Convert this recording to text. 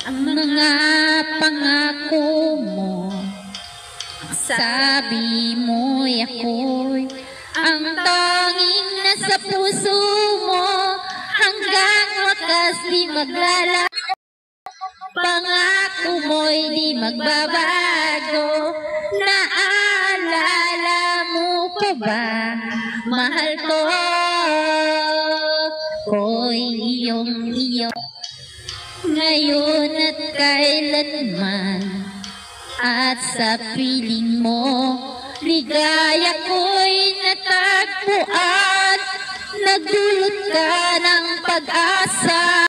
Ang mga pangako mo, sabi mo'y ako'y ang tanging nasa puso mo, hanggang wakas di maglalayo. Pangako mo'y di magbabago. Naalala mo pa ba, mahal ko, ko'y iyong-iyo, ngayon at kailanman. At sa piling mo, ligaya ko'y natagpuan. Nagdulot ka ng pag-asa.